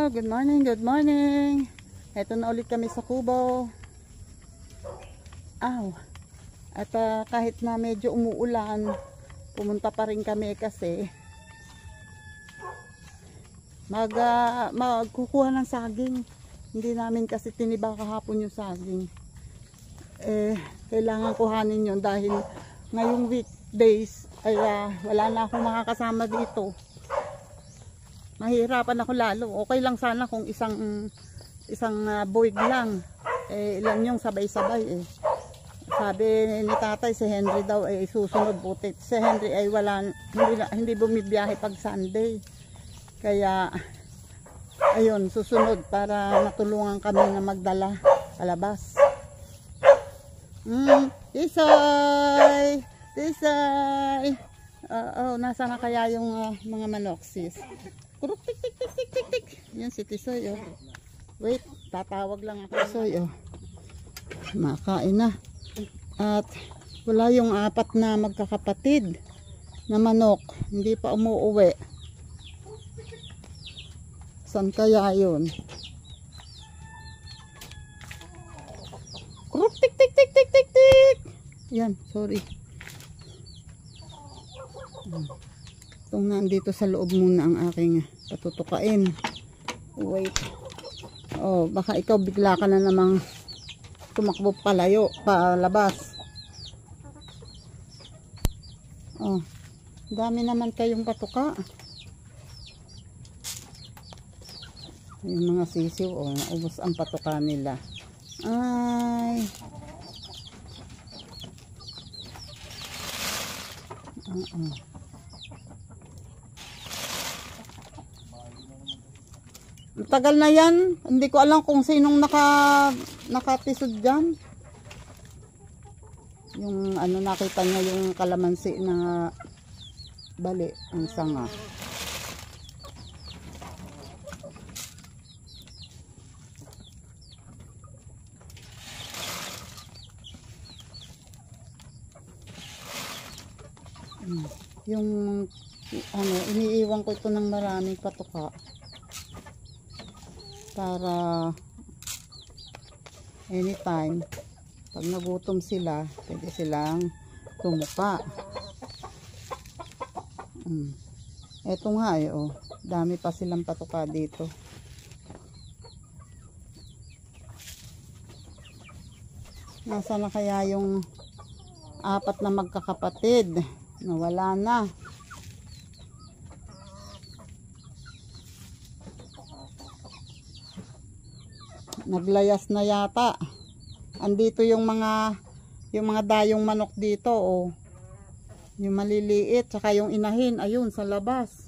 good morning, good morning. Eto na ulit kami sa Cubao. At kahit na medyo umuulan, pumunta pa rin kami kasi magkukuha ng saging. Hindi namin kasi tiniba kahapon yung saging. Kailangan kuhanin yun dahil ngayong weekdays ay wala na akong makakasama dito. Mahirapan ako lalo. Okay lang sana kung isang buwig lang. Ilan yung sabay-sabay Sabi ni tatay si Henry daw ay susunod buti. Si Henry ay hindi bumibiyahe pag Sunday. Kaya ayun, susunod para matulungan kami na magdala palabas. Tisoy! Tisoy! Nasa na kaya yung mga manok sis? Kuruk, tik, tik, tik, tik, tik, tik. Yan si Tisoy, Wait, tatawag lang ako. Tisoy, Makain na. At wala yung 4 na magkakapatid na manok. Hindi pa umuuwi. Saan kaya yun? Kuruk, tik, tik, tik, tik, tik, tik. Yan, sorry. Itong nandito sa loob muna ang aking patutukain. Wait. Baka ikaw bigla ka na namang tumakbo palayo, palabas. Dami naman kayong patuka. Yung mga sisiw, naubos ang patuka nila. Ay. Tagal na yan. Hindi ko alam kung sinong nakatisod dyan. Yung nakita niya yung kalamansi na bali ang sanga. Yung iniiwan ko ito ng maraming patuka para anytime pag nagutom sila pwede silang tumuka. Eto nga dami pa silang patuka dito. Nasa na kaya yung 4 na magkakapatid? Nawala na. Naglayas na yata. Andito yung mga dayong manok dito yung maliliit tsaka yung inahin ayun sa labas.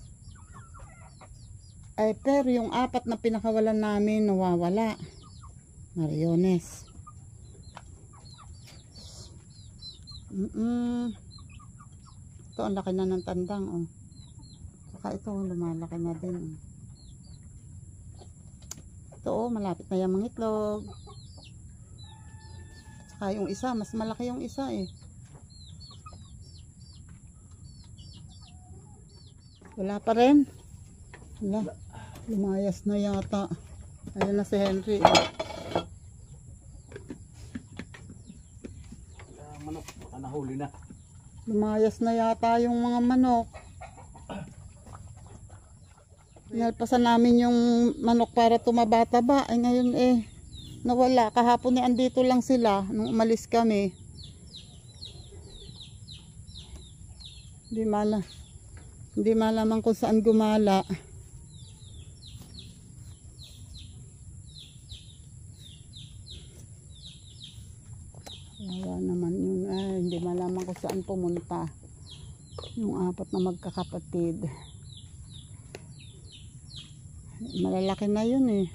Pero yung 4 na pinakawalan namin nawawala. Mariones. Ito ang laki na ng tandang Saka ito lumalaki na din Ito malapit na yung mga itlog. Saka yung isa mas malaki yung isa Wala pa rin. Wala. Lumayas na yata. Ayun na si Henry manok baka nahuli na. Lumayas na yata yung mga manok. Nalpasan namin yung manok para tumaba-taba. Ngayon nawala. Kahapon andito lang sila nung umalis kami. Hindi malaman kung saan gumala. Wala naman yun. Hindi malaman kung saan pumunta. Yung 4 na magkakapatid. Malalaki na yun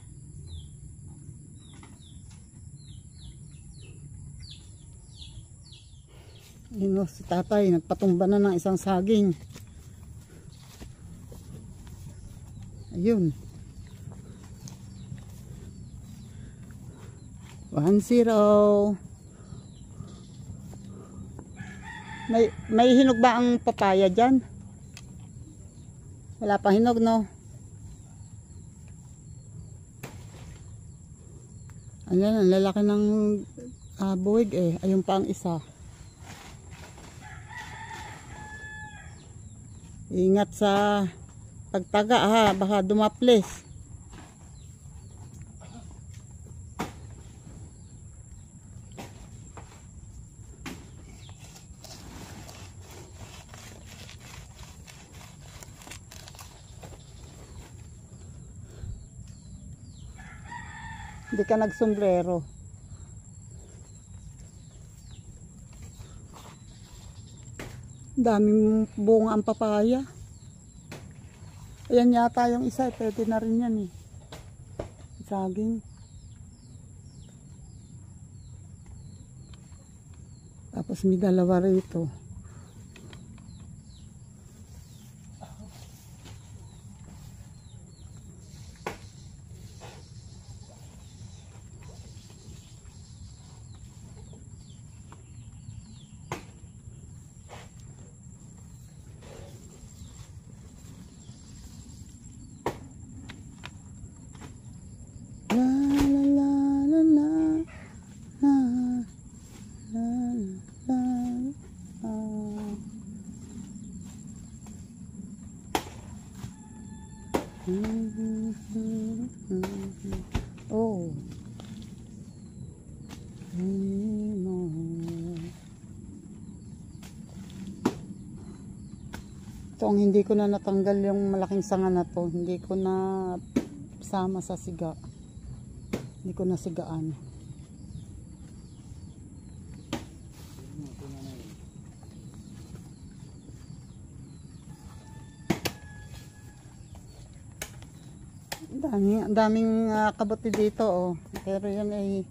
si tatay nagpatumba na ng isang saging. Ayun. 1-0. May hinog ba ang papaya dyan? Wala pang hinog, no? Ayan, ang lalaki ng buwig eh. Ayun pa ang isa. Ingat sa pagtaga ha, baka dumaples. Hindi ka nagsombrero. Daming bunga ang papaya. Ayan yata yung isa, pwede na rin yan eh. Saging. Tapos may dalawa rito. La la la la la la la la. Oh. Ito ang hindi ko na natanggal yung malaking sanga na to. Hindi ko na sama sa siga. Hindi ko nasigaan. Daming kabuti dito oh. Pero yan ay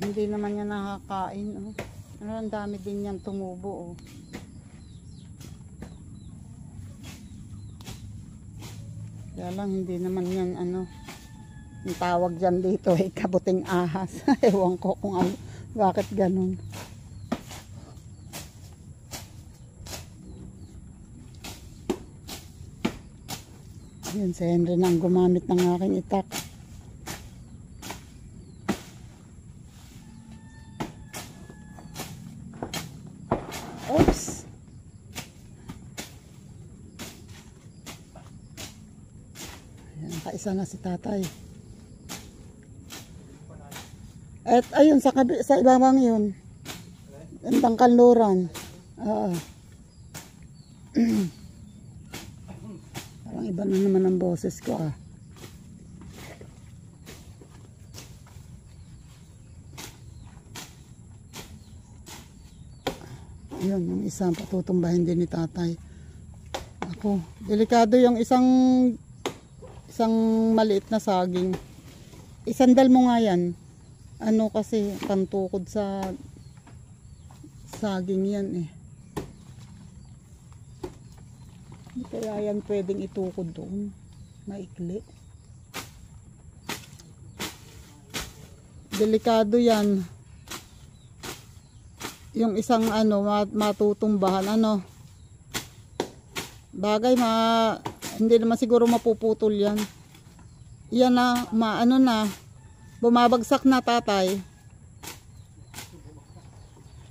hindi naman yan nakakain oh. Ano, ang dami din yan tumubo oh. Kaya lang hindi naman yan ano. Ang tawag dyan dito ay kabuting ahas. Ewan ko kung ano, bakit ganun. Yun, si Henry nang gumamit ng aking itak. Oops! Ayan, kaisa na si tatay. At ayun sa ibabang yun. Ang tangkanluran. Parang iba na naman ang boses ko ah. Yun, yung isang patutumbahin din ni tatay. Ako, delikado yung isang maliit na saging. Isandal mo nga yan. Ano kasi pantukod sa saging yan eh. Hindi kaya yan pwedeng itukod doon. Maikli. Delikado yan. Yung isang ano matutumbahan ano. Bagay hindi naman siguro mapuputol yan. Yan na ano na. Bumabagsak na tatay.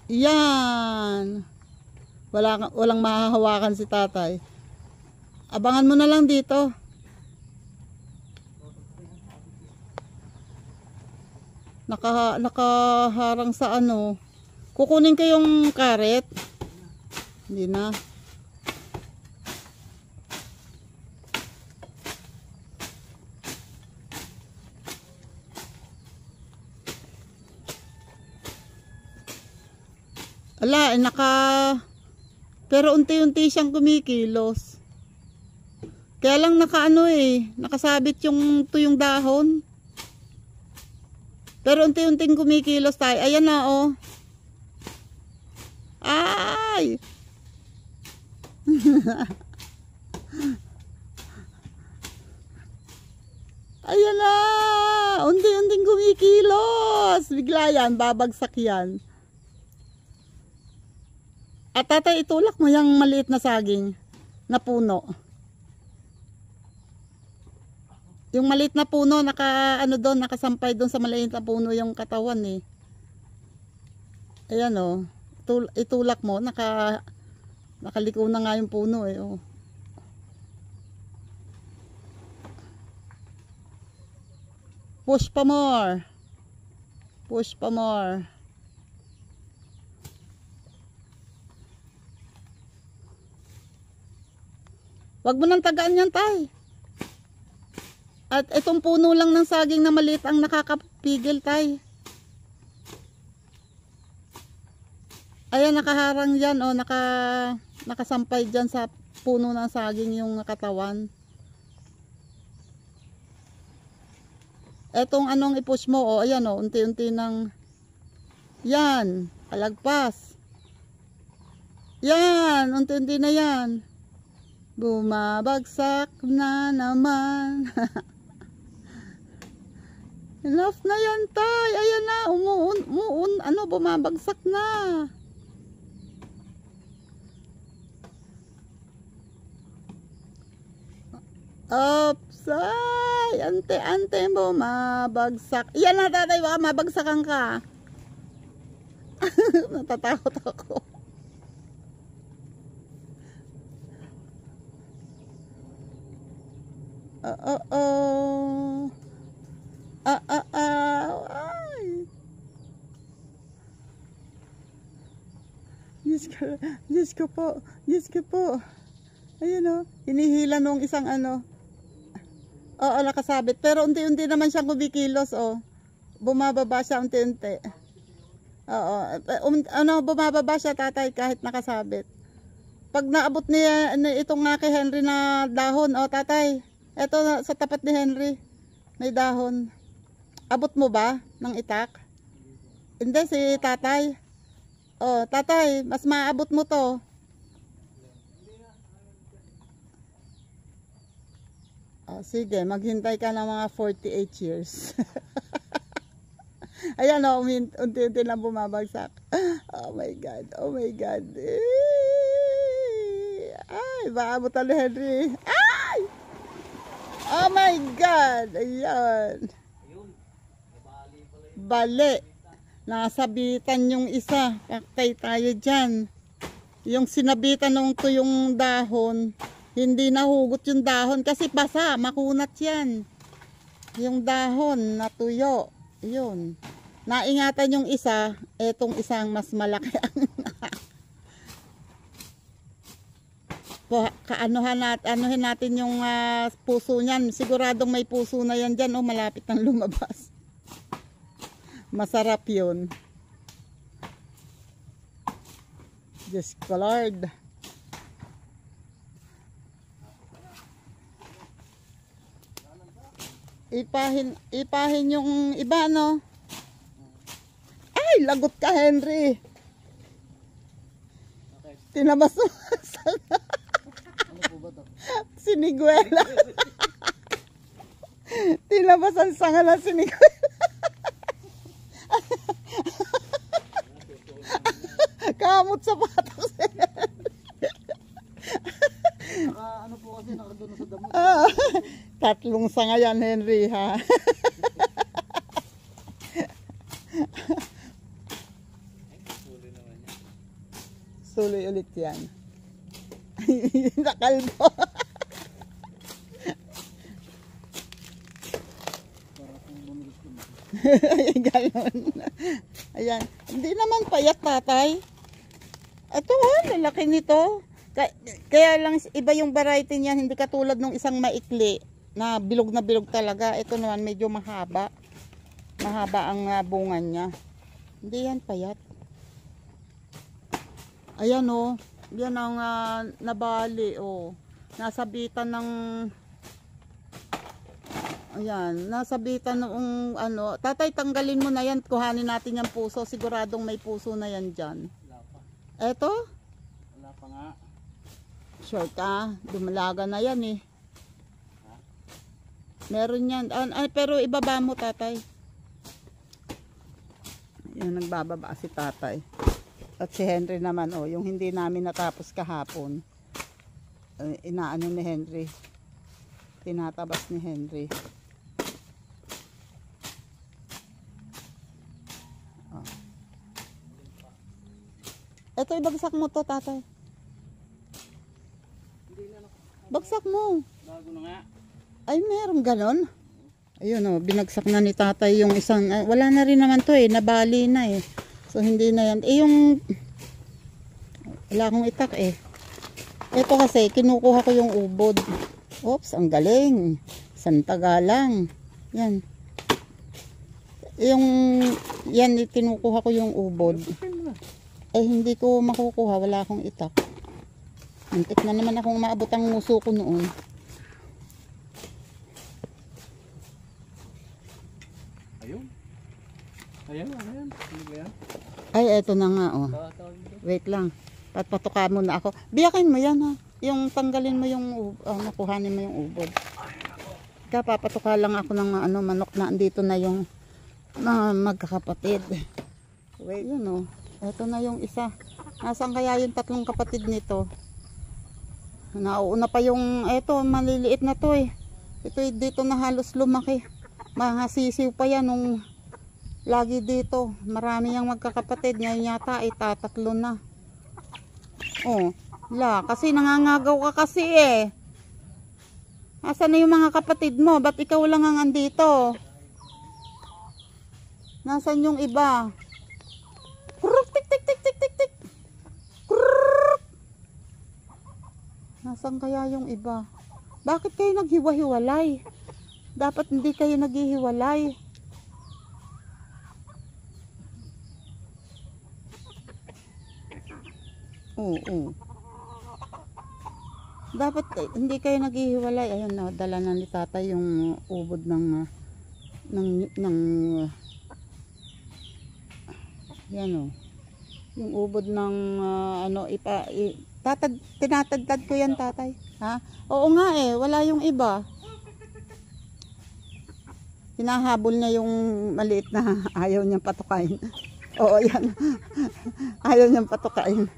Yan. Walang mahahawakan si tatay. Abangan mo na lang dito. Nakaharang sa ano. Kukunin ko yung karet. Hindi na. Ala, pero unti-unti siyang kumikilos. Kaya lang nakasabit yung tuyong dahon. Pero unti-unting kumikilos tayo. Ayan na oh. Ay! Ayan na! Unti-unting kumikilos. Bigla yan, babagsak yan. At tatay, itulak mo yung maliit na saging na puno. Yung maliit na puno, ano doon, nakasampay doon sa maliit na puno yung katawan eh. Ayan o. Itulak mo, nakaliko na nga yung puno eh. Oh. Push pa more. Push pa more. Wag mo nang tagaan yan, tay. At itong puno lang ng saging na maliit ang nakakapigil, tay. Ayan, nakaharang yan, o, nakasampay dyan sa puno ng saging yung katawan. Etong anong i-push mo, o, ayan, o, unti-unti ng, yan, palagpas. Yan, unti-unti na yan. Bumabagsak na naman. Enough na yan, tay. Ayan na, bumabagsak na. Oops, ay, ante, bumabagsak. Yan na, tatay, baka mabagsakan ka. Natatakot ako. Ay. Diyos ko po. Ayun o, hinihila nung isang ano. Oo, nakasabit. Pero unti-unti naman siyang kumikilos o. Bumababa siya unti-unti. Oo, bumababa siya, tatay, kahit nakasabit. Pag naabot niya itong nga kay Henry na dahon, o tatay, eto sa tapat ni Henry, may dahon. Abot mo ba ng itak? Hindi, si tatay. O, tatay, mas maabot mo to. O, sige, maghintay ka ng mga 48 years. Ayan o, unti-unti lang bumabagsak. Oh my God, oh my God. Ay, maabot ni Henry. Ay! Oh my God! Ayan. Bali. Nasabitan yung isa. Paktay tayo dyan. Yung sinabitan ng tuyong dahon, hindi nahugot yung dahon kasi basa, makunat yan. Yung dahon natuyo. Yun. Naingatan yung isa, etong isang mas malaki ang anuhin natin yung puso niyan. Siguradong may puso na yan dyan. O, malapit nang lumabas. Masarap yun. Diyos ko, Lord. Ipahin yung iba, no? Ay, lagot ka, Henry. Tinabas mo. Siniguela. Tinabas ang sanga ng siniguela. Kamot sa patok. Ano po kasi nakadoon sa damo. Tatlong sanga yan, Henry, ha? Suloy ulit yan. Nakalbo. Ayan, gano'n. Ayan. Hindi naman payat, tatay. Ito, lalaki nito. Kaya lang iba yung variety niyan, hindi katulad ng isang maikli na bilog talaga. Ito naman medyo mahaba. Mahaba ang bunga niya. Hindi yan payat. Ayan o. Yan ang nabali o. Nasabitan ng ayan, nasabitan ng ano. Tatay, tanggalin mo na yan. Kuhanin natin yung puso. Siguradong may puso na yan dyan. Wala pa. Eto? Wala pa nga. Sure ka? Dumalaga na yan eh. Meron yan. Pero ibaba mo, tatay. Yan, nagbababa si tatay. At si Henry naman, oh, yung hindi namin natapos kahapon. Inaano ni Henry. Tinatabas ni Henry. Ito, ibagsak mo to, tatay. Bagsak mo. Bago na nga. Ay, meron ganon. Ayun o, binagsak na ni tatay yung isang, wala na rin naman to eh, nabali na eh. So, hindi na yan. Eh, yung, wala akong itak eh. Ito kasi, kinukuha ko yung ubod. Oops, ang galing. Santaga lang. Yan. Yung, yan, kinukuha ko yung ubod. Eh, hindi ko makukuha, wala akong itak. Antik na naman akong maabot ang nguso ko noon. Ayun. Ayun, ayun. Ano ba yan? Ay, eto na nga, oh. Tawag dito. Wait lang. Patuka mo na ako. Biyakin mo yan, ha. Yung tanggalin mo yung, nakuhanin mo yung ubod. Kaya papatuka lang ako ng manok na andito na yung magkakapatid. Wait, yun, oh. Eto na yung isa. Nasaan kaya yung tatlong kapatid nito? Nauuna pa yung, eto, maliliit na to eh. Ito dito na halos lumaki. Mga sisiw pa yan nung lagi dito. Marami yung magkakapatid. Ngayon yata ay tatatlo na. Oh, kasi nangangagaw ka kasi eh. Asan na yung mga kapatid mo? Ba't ikaw lang ang andito? Nasaan yung iba? Kuruk, tik, tik, tik, tik, tik, tik. Kuruk. Nasaan kaya yung iba? Bakit kayo naghiwa-hiwalay? Dapat hindi kayo naghihiwalay. Oo. Dapat hindi kayo naghihiwalay. Ayun na, dala na ni tatay yung ubod ng yan o. Yung ubod ng tinatagtad ko yan, tatay. Ha? Oo nga eh, wala yung iba. Hinahabol niya yung maliit na ayaw niyang patukain. Oo, yan. Ayaw niyang patukain.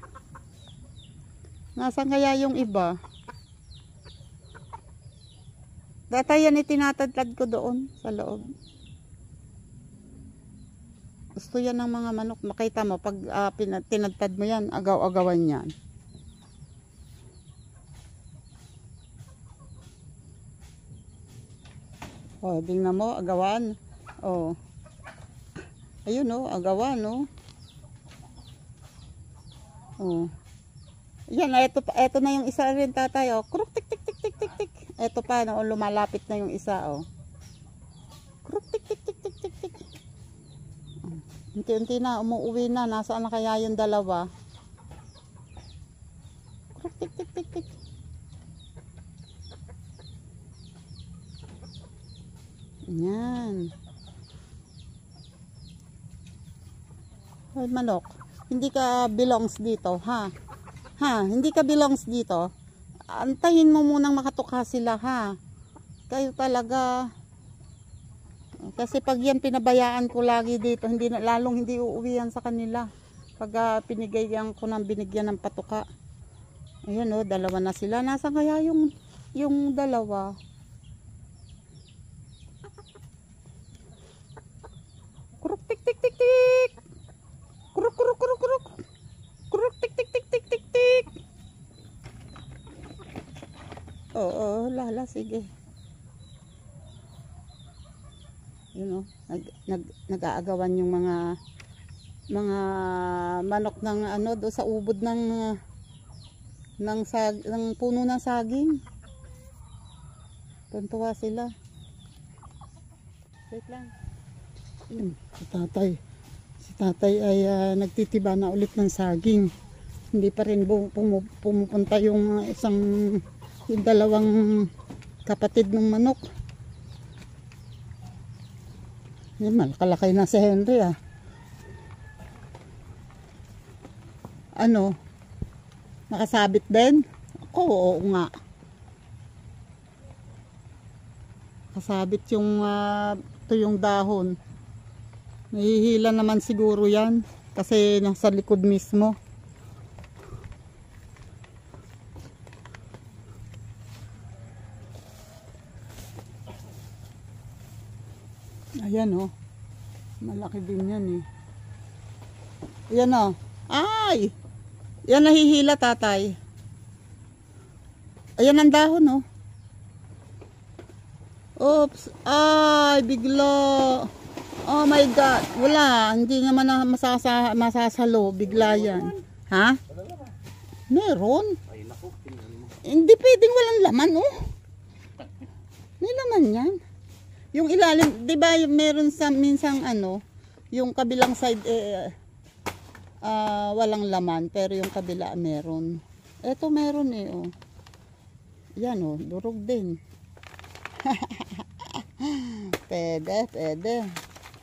Nasaan kaya yung iba? Tatay, yan itinatadtad ko doon sa loob. Gusto yan ng mga manok. Makita mo, pag tinadtad mo yan, agaw-agawan yan. Oh, tingnan mo, agawan. Oh. Ayun oh, agawan oh. Oh. Yan, ito na yung isa rin, tatay oh. Kruk tik tik tik tik tik tik. Ito pa no, lumalapit na yung isa oh. Kruk tik tik tik tik tik tik. Unti-unti na umuwi na. Nasaan na kaya yung dalawa? Kruk tik tik tik tik. Yan. Hoy manok, hindi ka belongs dito, ha? Ha, hindi ka belongs dito. Antayin mo munang makatuka sila, ha? Kayo talaga. Kasi pag yan pinabayaan ko lagi dito, lalong hindi uuwi yan sa kanila. Pag pinigyan ko ng binigyan ng patuka. Ayun oh, dalawa na sila. Nasaan kaya yung dalawa? Kuruk tik tik tik tik. Kuruk kuruk kuruk kuruk. Kuruk tik tik tik tik tik tik. Oo, lala, sige. Yun oh, nag-aagawan yung mga manok ng do sa ubod ng puno ng saging. Tuntua sila. Wait lang. Si tatay ay nagtitiba na ulit ng saging. Hindi pa rin pumupunta yung dalawang kapatid ng manok. Yan, malakalakay na si Henry ah. Ano? Nakasabit din? Oo nga. Kasabit yung yung dahon. Nahihila naman siguro yan kasi nasa likod mismo. Ayan oh. Malaki din yan eh. Ayan oh. Ay! Yan nahihila, tatay. Ayan ang dahon, oh. Oops. Ay, bigla. Oh my God. Wala. Hindi naman na masasalo. Bigla yan. Ha? Meron. Ay, naku, tingnan mo. Hindi pwedeng walang laman, oh. May laman yan. Yung ilalim, di ba meron sa minsang ano, yung kabilang side, walang laman, pero yung kabila meron. Eto meron eh, oh. Yan, oh, durog din. Pwede.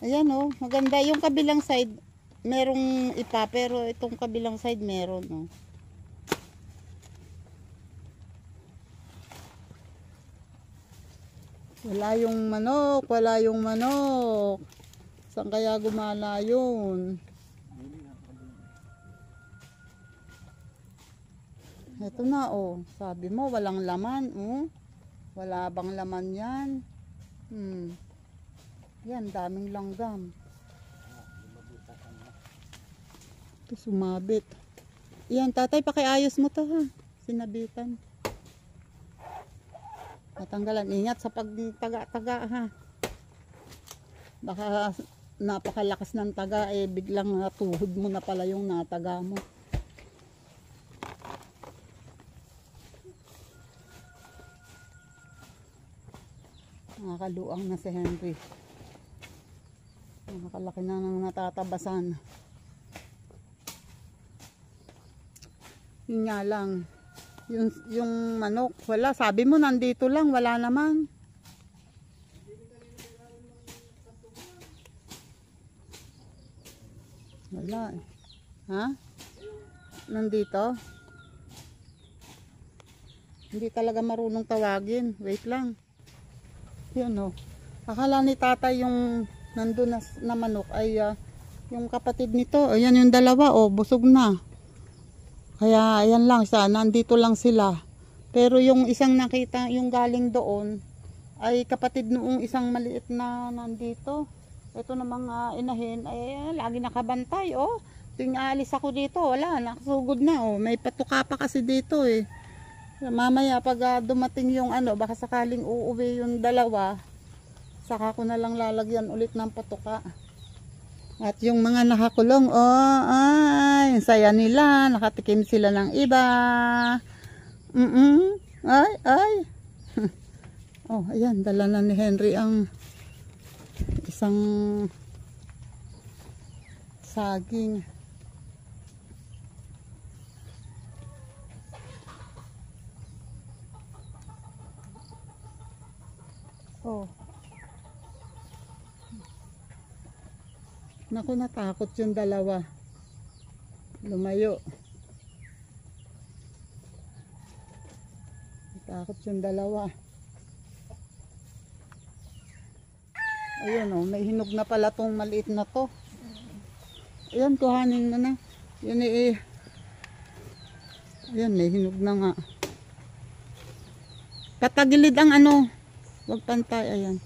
Ayan, oh, maganda. Yung kabilang side, merong ipa, pero itong kabilang side meron, oh. Wala yung manok. Saan kaya gumala yun? Ito na, oh. Sabi mo, walang laman, oh. Wala bang laman yan? Yan, daming langgam. Ito, sumabit. Yan, tatay, pakiayos mo to, ha. Sinabitan. Natanggalan. Ingat sa pagtaga-taga, ha. Baka napakalakas ng taga, biglang tuhod mo na pala yung nataga mo. Nakakaluang na si Henry. Nakakalaki na ng natatabasan. Yun nga lang. Yung manok, wala. Sabi mo, nandito lang. Wala naman. Wala. Ha? Nandito? Hindi talaga marunong tawagin. Wait lang. Yun, oh. Akala ni tatay yung nandun na manok ay yung kapatid nito. Ayan yung dalawa, oh. Busog na. Kaya ayan lang siya, nandito lang sila. Pero yung isang nakita, yung galing doon, ay kapatid noong isang maliit na nandito. Ito namang inahin, ay lagi nakabantay, oh. Tuwing aalis ako dito, wala, nakasugod na, oh. May patuka pa kasi dito, eh. Mamaya pag dumating yung ano, baka sakaling uuwi yung dalawa, saka ko na lang lalagyan ulit ng patuka. At yung mga nakakulong, oh, ay, saya nila, nakatikim sila ng iba. Ay. Oh, ayan, dala na ni Henry ang isang saging. Oh. Naku, natakot yung dalawa. Lumayo. Natakot yung dalawa. Ayun, oh, may hinog na pala tong maliit na to. Ayun, kuhanin mo na. Yun eh. Ayun, may hinog na nga. Patagilid ang ano. Huwag pantay, ayan.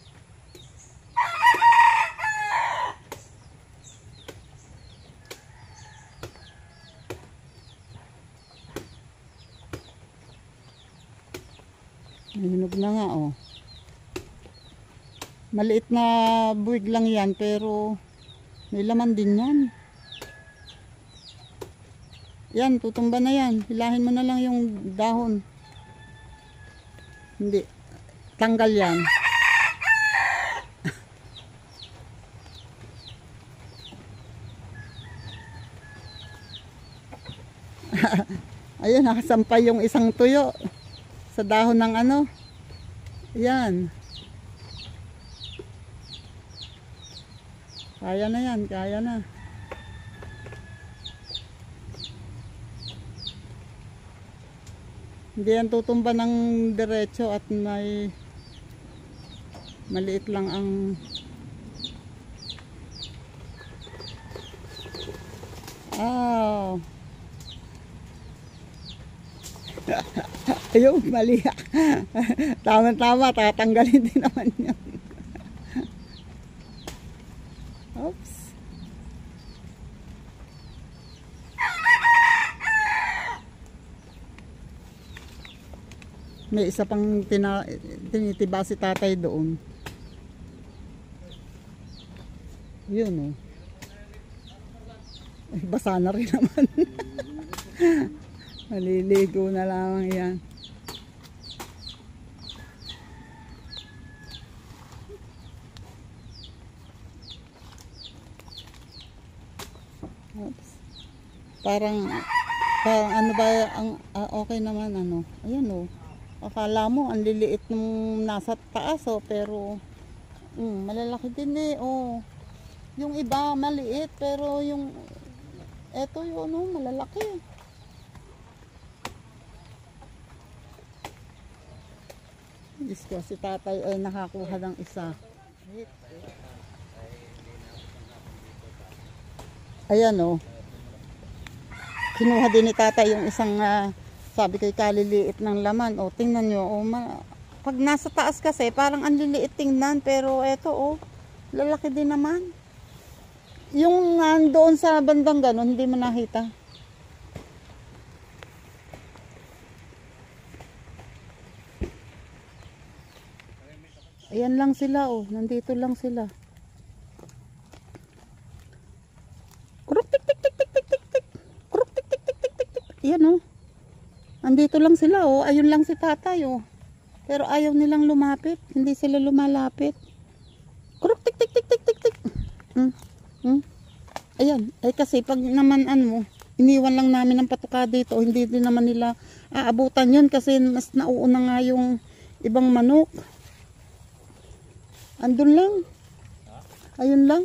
Hinog na nga, oh. Maliit na buwig lang yan, pero may laman din yan. Yan, tutumba na yan. Hilahin mo na lang yung dahon. Hindi. Tanggal yan. Ayun, nakasampay yung isang tuyo sa dahon ng ano. Yan. Kaya na yan, kaya na. Hindi yan tutumba ng diretso at may maliit lang ang ayun, mali. Tama-tama, tatanggalin din naman yun. Oops. May isa pang tinitiba si tatay doon. Yun oh. Ay, basa na rin naman. Maliligo na lamang yan. Oops. Parang ano ba ang okay naman ano. Ayan oh. Akala mo ang liliit nung nasa taas oh, pero malalaki din eh oh. Yung iba maliit pero yung eto yun oh, malalaki. Diyos ko, si tatay ay nakakuha ng isa. Ayan oh. Kinuha din ni tatay yung isang sabi ko'y kaliliit ng laman. O, tingnan nyo. O, pag nasa taas kasi, parang ang liliit tingnan. Pero eto, o, lalaki din naman. Yung doon sa bandang ganon, hindi mo nakita. Ayan lang sila, o. Nandito lang sila. Kuruk, tik, tik, tik, tik, tik, tik, tik. Kuruk, tik, tik, tik, tik, tik, tik. Ayan, o. Andito lang sila oh, ayun lang si tatay oh. Pero ayaw nilang lumapit, hindi sila lumalapit. Kuruk tik tik tik tik tik tik. Ayan, ay kasi pag naman ano, iniwan lang namin ng patuka dito, hindi din naman nila aabutan 'yun kasi mas nauuna nga yung ibang manok. Andun lang. Ayun lang.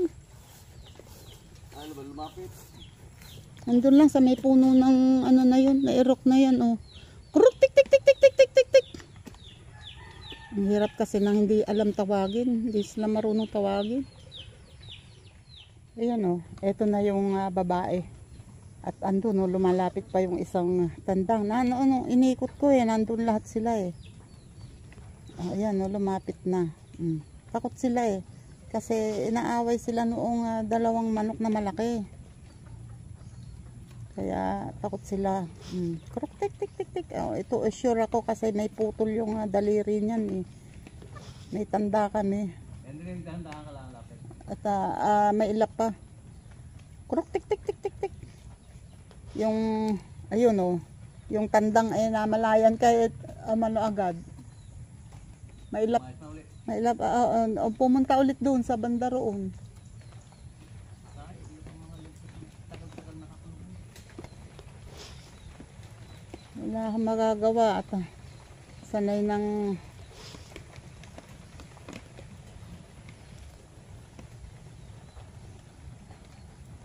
Ano ba lumapit? Andun lang sa may puno ng ano na 'yun, na irok na 'yan oh. Kuruk tik tik tik tik tik tik tik tik. Ang hirap kasi nang hindi alam tawagin, hindi sila marunong tawagin. Ayan oh, eto na yung babae. At andun oh, lumalapit pa yung isang tandang. Na ano, inikot ko eh, nandun lahat sila eh. Ayan oh, lumapit na. Takot sila eh. Kasi inaaway sila noong dalawang manok na malaki. Kaya takot sila. Kuruk tik tik tik tik. Oh, ito sure ako kasi may putol yung daliri niyan eh. May tanda kami. At may ilap pa. Kuruk tik tik tik tik tik. Yung ayun oh, yung tandang ay namalayan kahit mano agad. May ilap. May ilap pumunta ulit doon sa banda roon. Wala akong magagawa at sanay ng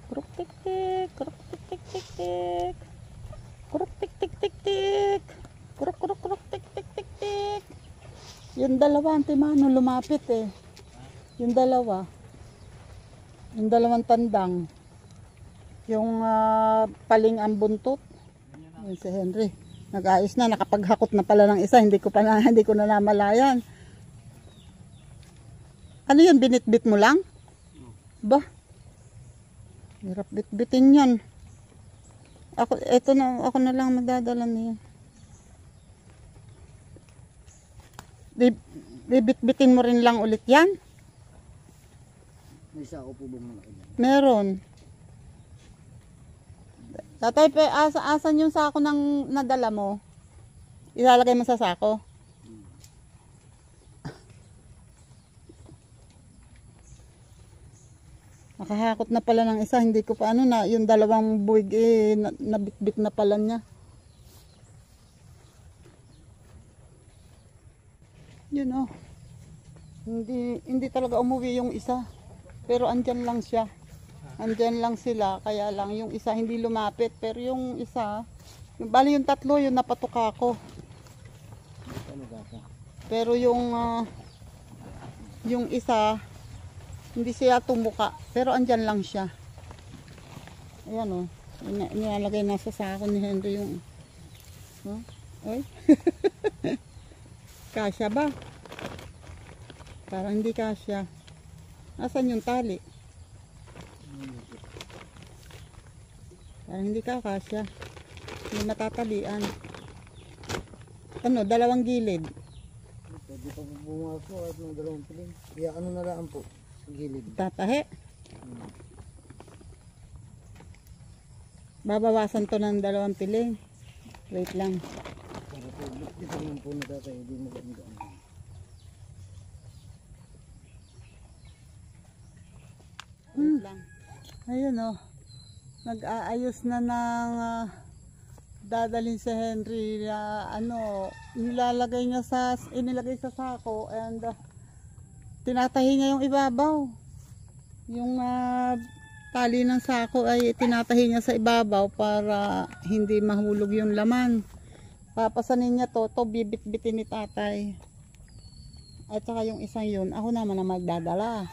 kuruk tik tik, kuruk tik tik tik tik, kuruk tik tik tik tik, kuruk kuruk kuruk tik tik tik tik. Yung dalawa antimano lumapit eh. Yung dalawa. Yung dalawang tandang. Yung paling ang buntot. Yun si Henry. Nag-ayos na, nakapaghakot na pala ng isa, hindi ko na namalayan. Ano yun, binitbit mo lang? Ba? Hirap bitbitin yan. Ako na lang magdadala niya. Bibitbitin mo rin lang ulit yan? May sako po ba malaki? Meron. Tatay, asan yung sako ng nadala mo? Ilalagay mo sa sako? Nakahakot na pala ng isa, hindi ko pa ano na, yung dalawang buwig eh, nabitbit na pala niya. Yun oh. Hindi talaga umuwi yung isa. Pero andyan lang siya. Andyan lang sila, kaya lang yung isa hindi lumapit, pero yung isa, bali yung tatlo yung napatuka ko. Pero yung isa hindi siya tumuka, pero andyan lang siya. Ayan oh, nilalagay na sa sako ni Henry yung oy. Kasya ba? Parang hindi kasya. Asan yung tali? Parang hindi ka kasya. Hindi matatalian. ano, dalawang gilid. Pwede pa bunga po at ng dalawang piling. Kaya ano na lang po, gilid. Tatahe. Babawasan to ng dalawang piling. Wait lang. Para po, dito naman po natatay, hindi mo ganda. Wait lang. Ayun oh. Nag-aayos na ng dadalhin si Henry na inilagay sa sako and tinatahi niya yung ibabaw. Yung tali ng sako ay tinatahi niya sa ibabaw para hindi mahulog yung laman. Papasanin niya to bibit-bitin ni tatay. At saka yung isang yun, ako naman ang magdadala.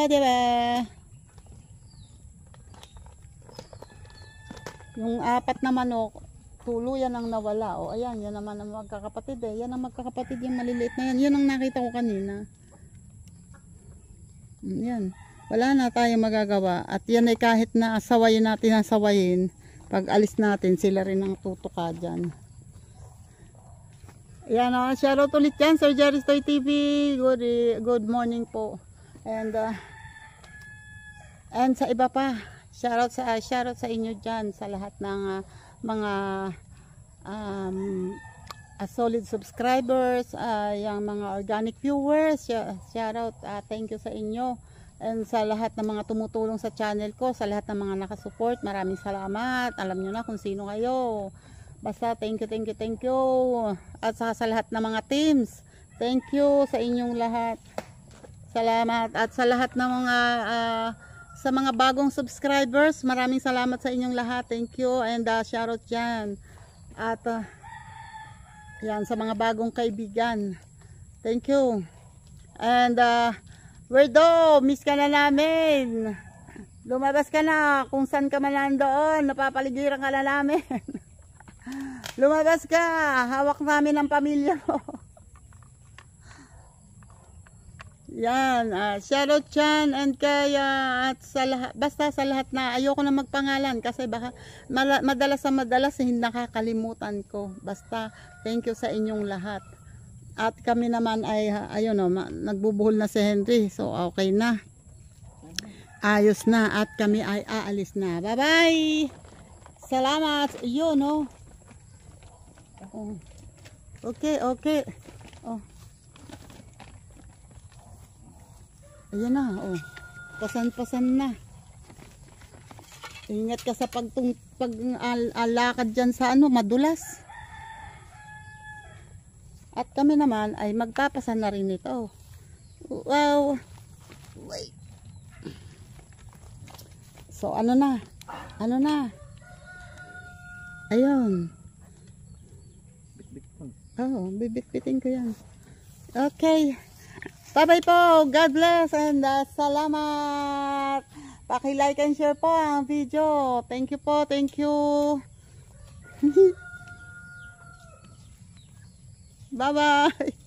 Diba? Yung 4 na manok, tuluyan ang nawala. O ayan, yan naman ang magkakapatid eh. Yan ang magkakapatid, yung maliliit na yan. Yun ang nakita ko kanina. Yan. Wala na tayong magagawa. At yan ay kahit na sawayin natin ang sawayin, pag alis natin, sila rin ang tutuka dyan. Yan o, shoutout ulit yan, Sir Jerry's Toy TV. Good morning po. And sa iba pa. Shoutout sa inyo dyan sa lahat ng mga solid subscribers, yung mga organic viewers. Shoutout, thank you sa inyo. And sa lahat ng mga tumutulong sa channel ko, sa lahat ng mga nakasupport, maraming salamat. Alam nyo na kung sino kayo. Basta thank you. At sa lahat ng mga teams, thank you sa inyong lahat. Salamat. At sa lahat ng mga sa mga bagong subscribers, maraming salamat sa inyong lahat. Thank you and shoutout dyan. At yan, sa mga bagong kaibigan. Thank you. And Werdo, miss ka na namin. Lumabas ka na. Kung saan ka man nandoon, napapaligiran ka na namin. Lumabas ka. Hawak namin ang pamilya mo. Yan, shoutout dyan and kaya at sa lahat, basta sa lahat na ayoko na magpangalan kasi baka madalas hindi nakakalimutan ko. Basta thank you sa inyong lahat. At kami naman ay ayun o, nagbubuhol na si Henry, so okay na. Ayos na at kami ay aalis na. Bye bye. Salamat. Yun o. Oh. Okay. Oh. Ayan na, oh. Pasan na. Ingat ka sa pag-alakad dyan sa madulas. At kami naman ay magpapasan na rin ito. Wow. Wait. So, ano na? Ayun. Oh, bibit-bitin ko yan. Okay. Bye-bye po. God bless and salamat. Paki-like and share po ang video. Thank you po. Thank you. Bye-bye.